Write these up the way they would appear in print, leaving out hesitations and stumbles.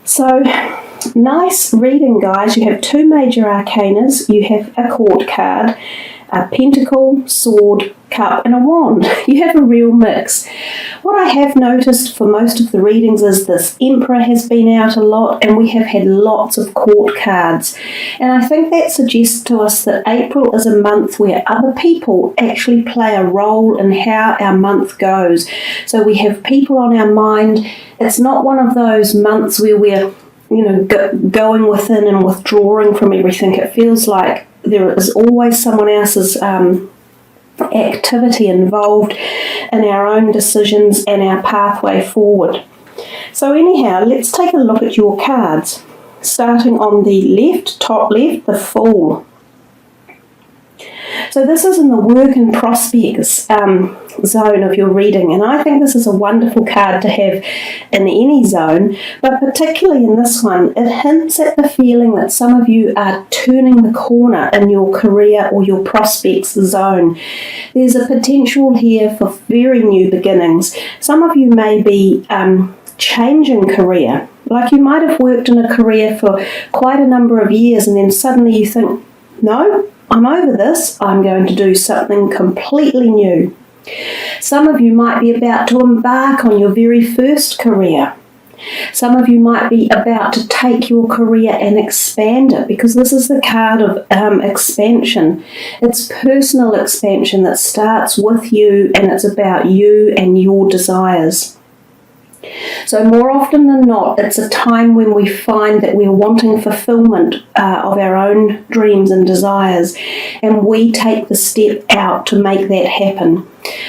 So, nice reading, guys. You have two major arcanas. You have a court card, a pentacle, sword, cup, and a wand. You have a real mix. What I have noticed for most of the readings is this Emperor has been out a lot, and we have had lots of court cards. And I think that suggests to us that April is a month where other people actually play a role in how our month goes. So we have people on our mind. It's not one of those months where we're going within and withdrawing from everything. It feels like there is always someone else's activity involved in our own decisions and our pathway forward. So anyhow, let's take a look at your cards. Starting on the left, top left, the Fool. So this is in the work and prospects zone of your reading, and I think this is a wonderful card to have in any zone, but particularly in this one. It hints at the feeling that some of you are turning the corner in your career or your prospects zone. There's a potential here for very new beginnings. Some of you may be changing career. Like you might have worked in a career for quite a number of years, and then suddenly you think, no, I'm over this, I'm going to do something completely new. Some of you might be about to embark on your very first career. Some of you might be about to take your career and expand it, because this is the card of expansion. It's personal expansion that starts with you, and it's about you and your desires. So more often than not, it's a time when we find that we're wanting fulfillment of our own dreams and desires, and we take the step out to make that happen.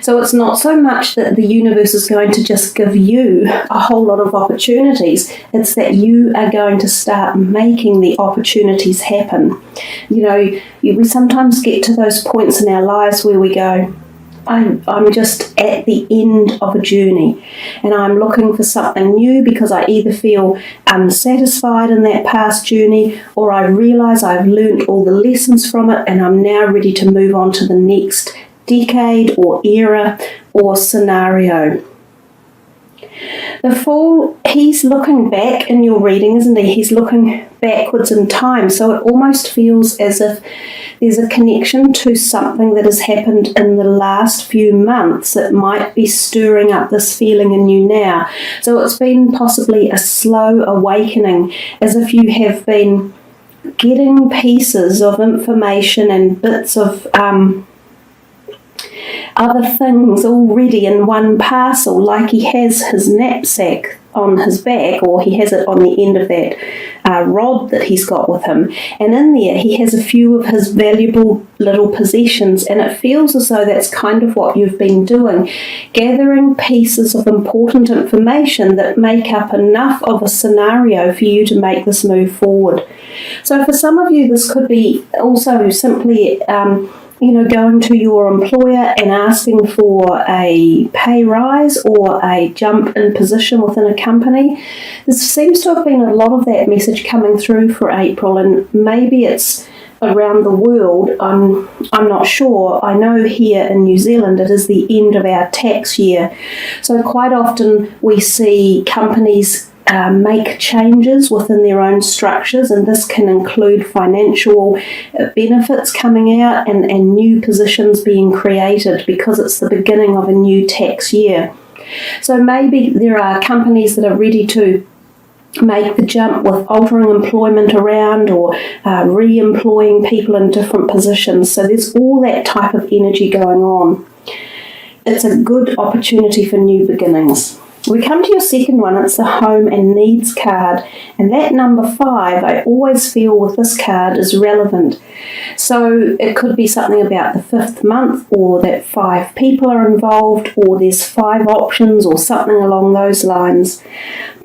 So it's not so much that the universe is going to just give you a whole lot of opportunities, it's that you are going to start making the opportunities happen. We sometimes get to those points in our lives where we go, I'm just at the end of a journey, and I'm looking for something new because I either feel unsatisfied in that past journey, or I realise I've learned all the lessons from it and I'm now ready to move on to the next decade or era or scenario. The Fool, he's looking back in your reading, isn't he? He's looking backwards in time, so it almost feels as if there's a connection to something that has happened in the last few months that might be stirring up this feeling in you now. So it's been possibly a slow awakening, as if you have been getting pieces of information and bits of other things already in one parcel, like he has his knapsack on his back, or he has it on the end of that rod that he's got with him, and in there he has a few of his valuable little possessions, and it feels as though that's kind of what you've been doing, gathering pieces of important information that make up enough of a scenario for you to make this move forward. So for some of you, this could be also simply going to your employer and asking for a pay rise or a jump in position within a company. There seems to have been a lot of that message coming through for April, and maybe it's around the world. I'm not sure. I know here in New Zealand it is the end of our tax year, so quite often we see companies make changes within their own structures, and this can include financial benefits coming out and new positions being created because it's the beginning of a new tax year. So maybe there are companies that are ready to make the jump with altering employment around or re-employing people in different positions. So there's all that type of energy going on. It's a good opportunity for new beginnings. We come to your second one. It's the Home and Needs card, and that number 5, I always feel with this card, is relevant. So it could be something about the 5th month, or that 5 people are involved, or there's 5 options, or something along those lines.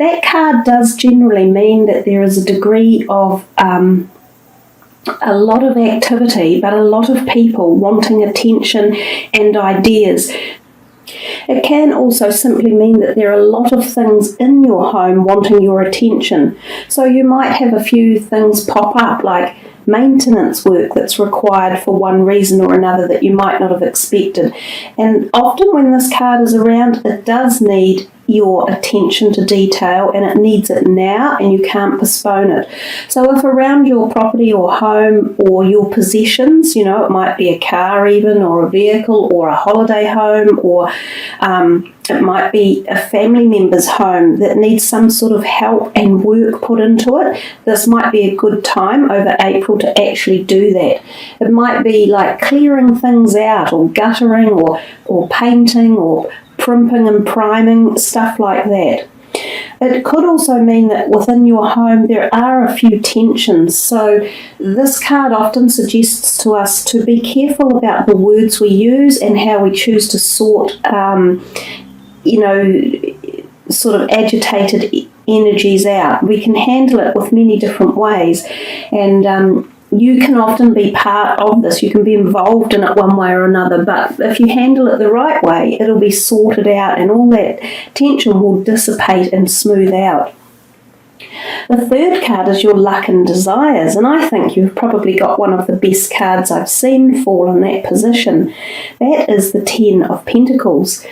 That card does generally mean that there is a degree of a lot of activity, but a lot of people wanting attention and ideas. It can also simply mean that there are a lot of things in your home wanting your attention. So you might have a few things pop up, like maintenance work that's required for one reason or another that you might not have expected. And often when this card is around, it does need your attention to detail and it needs it now and you can't postpone it. So if around your property or home or your possessions, you know, it might be a car even, or a vehicle, or a holiday home, or it might be a family member's home that needs some sort of help and work put into it, this might be a good time over April to actually do that. It might be like clearing things out, or guttering, or painting, or primping and priming, stuff like that. It could also mean that within your home there are a few tensions. So this card often suggests to us to be careful about the words we use and how we choose to sort sort of agitated energies out. We can handle it with many different ways, and you can often be part of this. You can be involved in it one way or another, but if you handle it the right way, it'll be sorted out and all that tension will dissipate and smooth out. The third card is your luck and desires, and I think you've probably got one of the best cards I've seen fall in that position. That is the Ten of Pentacles.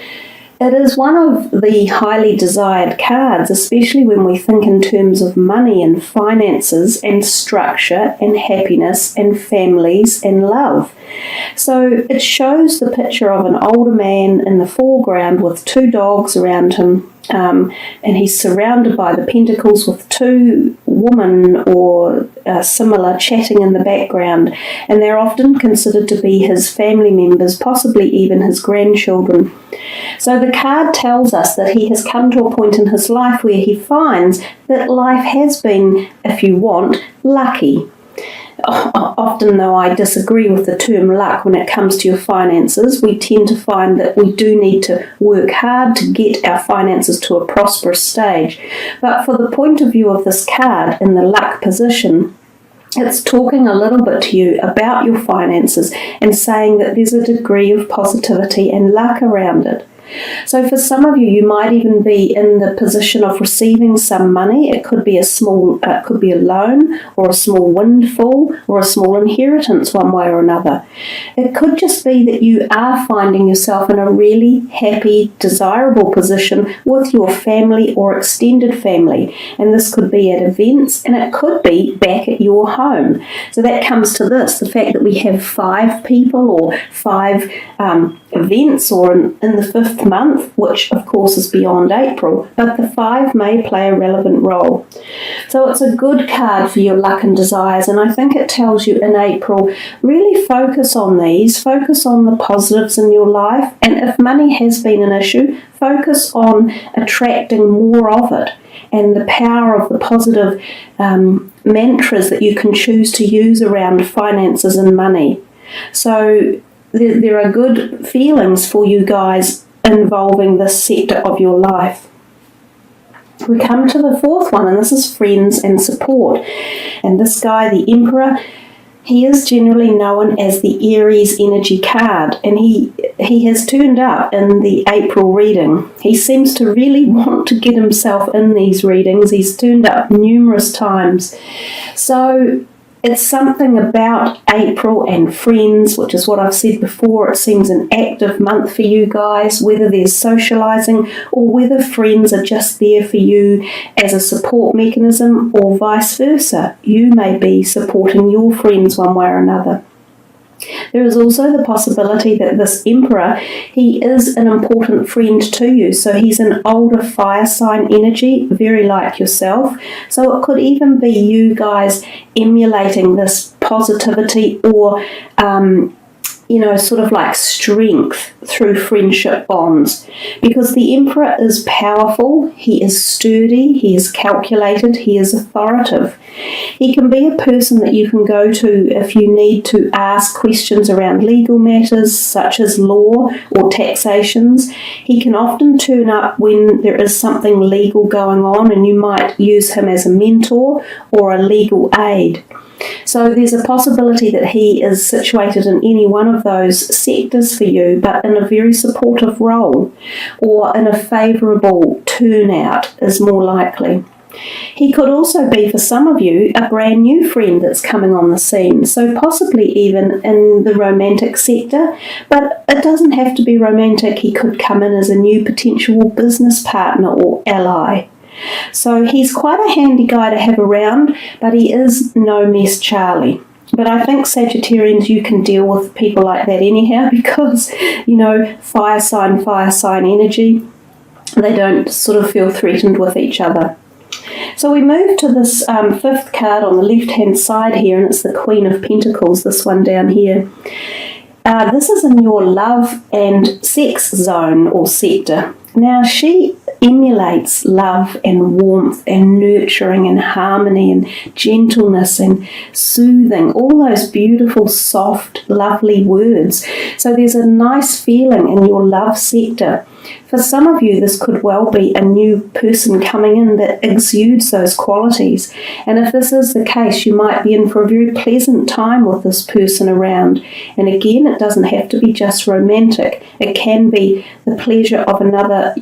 It is one of the highly desired cards, especially when we think in terms of money and finances and structure and happiness and families and love. So it shows the picture of an older man in the foreground with two dogs around him, and he's surrounded by the pentacles with two women or similar chatting in the background, and they're often considered to be his family members, possibly even his grandchildren. So the card tells us that he has come to a point in his life where he finds that life has been, if you want, lucky. Often, though, I disagree with the term luck when it comes to your finances. We tend to find that we do need to work hard to get our finances to a prosperous stage. But for the point of view of this card in the luck position, it's talking a little bit to you about your finances and saying that there's a degree of positivity and luck around it. So for some of you, you might even be in the position of receiving some money. It could be a loan, or a small windfall, or a small inheritance one way or another. It could just be that you are finding yourself in a really happy, desirable position with your family or extended family. And this could be at events, and it could be back at your home. So that comes to this, the fact that we have 5 people or 5 events, or in the 5th month, which of course is beyond April, but the 5 may play a relevant role. So it's a good card for your luck and desires, and I think it tells you in April, really focus on these, focus on the positives in your life, and if money has been an issue, focus on attracting more of it and the power of the positive mantras that you can choose to use around finances and money. So there are good feelings for you guys involving this sector of your life. We come to the 4th one, and this is friends and support. And this guy, the Emperor, he is generally known as the Aries energy card, and he has turned up in the April reading. He seems to really want to get himself in these readings. He's turned up numerous times. So it's something about April and friends, which is what I've said before. It seems an active month for you guys, whether there's socialising or whether friends are just there for you as a support mechanism, or vice versa. You may be supporting your friends one way or another. There is also the possibility that this Emperor, he is an important friend to you. So he's an older fire sign energy, very like yourself. So it could even be you guys emulating this positivity or sort of like strength through friendship bonds. Because the Emperor is powerful, he is sturdy, he is calculated, he is authoritative. He can be a person that you can go to if you need to ask questions around legal matters such as law or taxations. He can often turn up when there is something legal going on, and you might use him as a mentor or a legal aid. So there's a possibility that he is situated in any one of those sectors for you, but in a very supportive role, or in a favourable turnout is more likely. He could also be, for some of you, a brand new friend that's coming on the scene, so possibly even in the romantic sector, but it doesn't have to be romantic. He could come in as a new potential business partner or ally. So he's quite a handy guy to have around, but he is no mess Charlie. But I think Sagittarians, you can deal with people like that anyhow because, fire sign energy. They don't sort of feel threatened with each other. So we move to this fifth card on the left-hand side here, and it's the Queen of Pentacles, this one down here. This is in your love and sex zone or sector. Now, she emulates love and warmth and nurturing and harmony and gentleness and soothing, all those beautiful, soft, lovely words. So there's a nice feeling in your love sector. For some of you, this could well be a new person coming in that exudes those qualities. And if this is the case, you might be in for a very pleasant time with this person around. And again, it doesn't have to be just romantic. It can be the pleasure of another,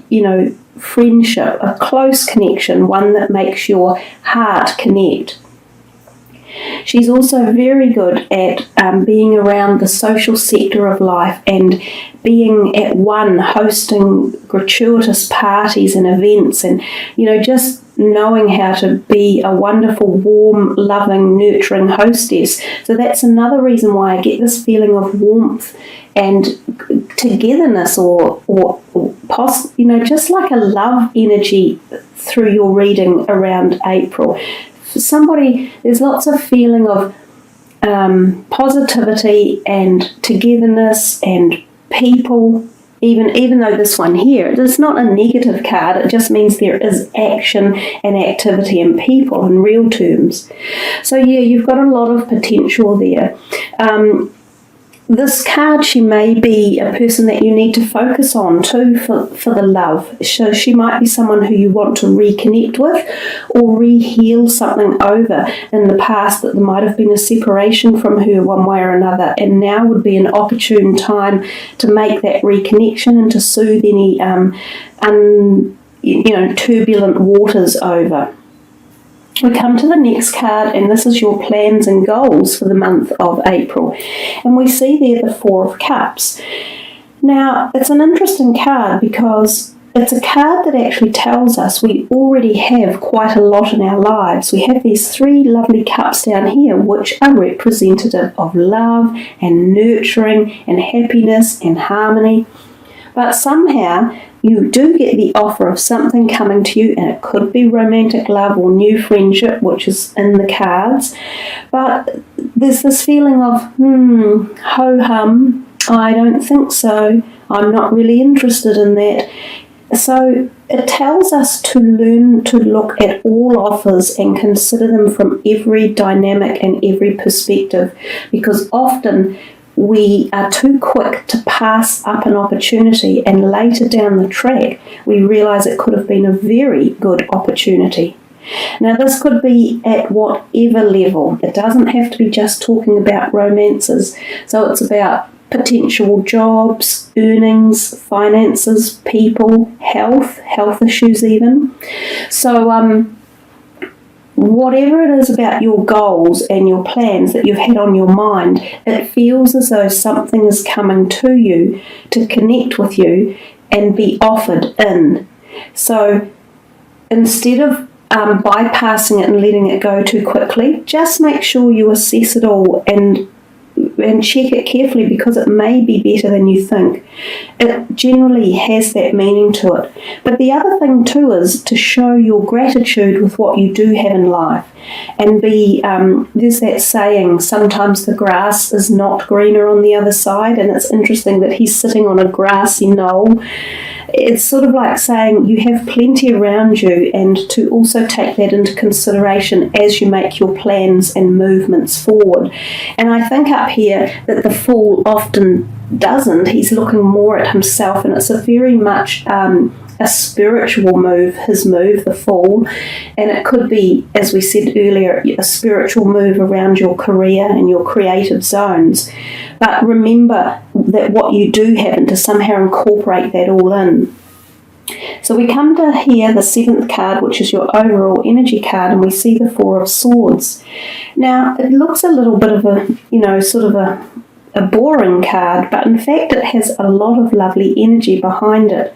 friendship, a close connection, one that makes your heart connect. She's also very good at being around the social sector of life and being at one, hosting gratuitous parties and events and, just knowing how to be a wonderful, warm, loving, nurturing hostess. So that's another reason why I get this feeling of warmth and togetherness or just like a love energy through your reading around April. For somebody, there's lots of feeling of positivity and togetherness and people, even though this one here, it's not a negative card, it just means there is action and activity and people in real terms. So yeah, you've got a lot of potential there. This card, she may be a person that you need to focus on too for the love. So she might be someone who you want to reconnect with or re-heal something over in the past that there might have been a separation from her one way or another, and now would be an opportune time to make that reconnection and to soothe any turbulent waters over. We come to the next card, and this is your plans and goals for the month of April. And we see there the Four of Cups. Now, it's an interesting card because it's a card that actually tells us we already have quite a lot in our lives. We have these three lovely cups down here, which are representative of love and nurturing and happiness and harmony. But somehow you do get the offer of something coming to you, and it could be romantic love or new friendship, which is in the cards. But there's this feeling of, ho-hum, I don't think so. I'm not really interested in that. So it tells us to learn to look at all offers and consider them from every dynamic and every perspective, because often we are too quick to pass up an opportunity, and later down the track we realise it could have been a very good opportunity. Now, this could be at whatever level. It doesn't have to be just talking about romances. So it's about potential jobs, earnings, finances, people, health issues even. So whatever it is about your goals and your plans that you've had on your mind, it feels as though something is coming to you to connect with you and be offered in. So instead of bypassing it and letting it go too quickly, just make sure you assess it all and check it carefully, because it may be better than you think. It generally has that meaning to it. But the other thing too is to show your gratitude with what you do have in life, and be there's that saying, sometimes the grass is not greener on the other side, and it's interesting that he's sitting on a grassy knoll. It's sort of like saying you have plenty around you, and to also take that into consideration as you make your plans and movements forward. And I think up here that the Fool often doesn't. He's looking more at himself, and it's a very much a spiritual move, his move, the Fool. And it could be, as we said earlier, a spiritual move around your career and your creative zones. But remember that what you do have, and to somehow incorporate that all in. So we come to here, the 7th card, which is your overall energy card, and we see the 4 of Swords. Now, it looks a little bit of a, sort of a boring card, but in fact it has a lot of lovely energy behind it.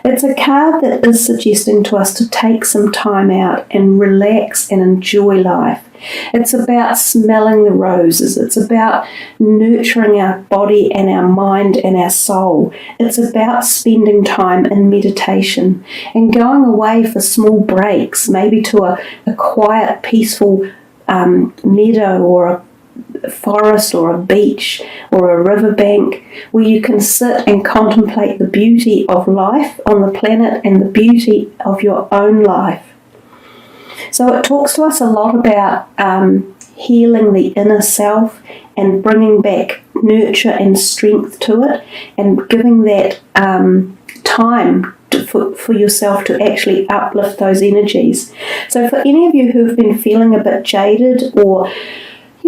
It's a card that is suggesting to us to take some time out and relax and enjoy life. It's about smelling the roses. It's about nurturing our body and our mind and our soul. It's about spending time in meditation and going away for small breaks, maybe to a quiet, peaceful meadow or a forest or a beach or a riverbank where you can sit and contemplate the beauty of life on the planet and the beauty of your own life. So it talks to us a lot about healing the inner self and bringing back nurture and strength to it and giving that time for yourself to actually uplift those energies. So for any of you who've been feeling a bit jaded or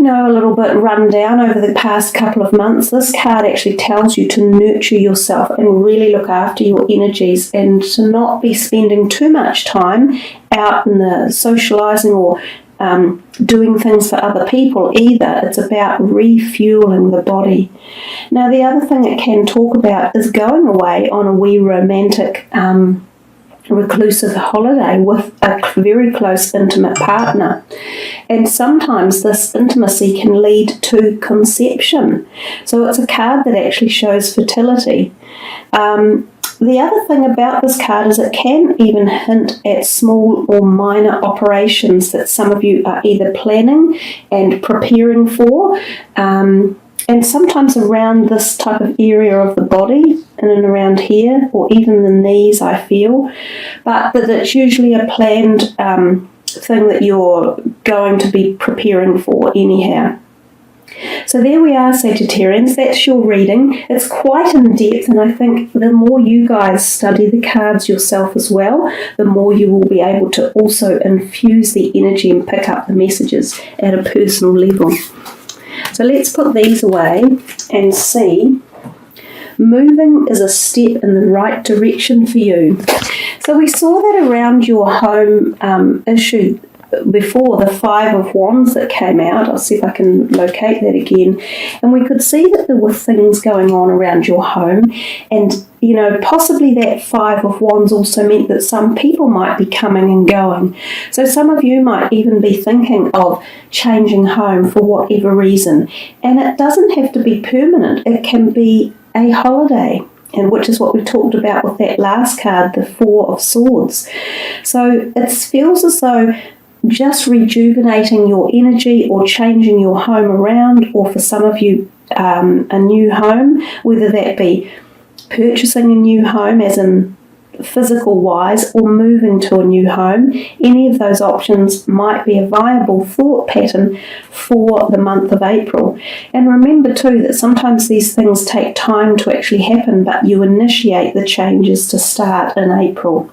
a little bit run down over the past couple of months, this card actually tells you to nurture yourself and really look after your energies and to not be spending too much time out in the socialising or doing things for other people either. It's about refueling the body. Now, the other thing it can talk about is going away on a wee romantic reclusive holiday with a very close intimate partner, and sometimes this intimacy can lead to conception, so it's a card that actually shows fertility. The other thing about this card is it can even hint at small or minor operations that some of you are either planning and preparing for, and sometimes around this type of area of the body, in and around here, or even the knees, I feel. But that it's usually a planned thing that you're going to be preparing for anyhow. So there we are, Sagittarians. That's your reading. It's quite in depth, and I think the more you guys study the cards yourself as well, the more you will be able to also infuse the energy and pick up the messages at a personal level. So let's put these away and see. Moving is a step in the right direction for you. So we saw that around your home issue before, the 5 of Wands that came out. I'll see if I can locate that again. And we could see that there were things going on around your home. And, possibly that 5 of Wands also meant that some people might be coming and going. So some of you might even be thinking of changing home for whatever reason. And it doesn't have to be permanent. It can be a holiday, and which is what we talked about with that last card, the 4 of Swords. So it feels as though just rejuvenating your energy or changing your home around, or for some of you a new home, whether that be purchasing a new home as in physical wise or moving to a new home, any of those options might be a viable thought pattern for the month of April. And remember too that sometimes these things take time to actually happen, but you initiate the changes to start in April.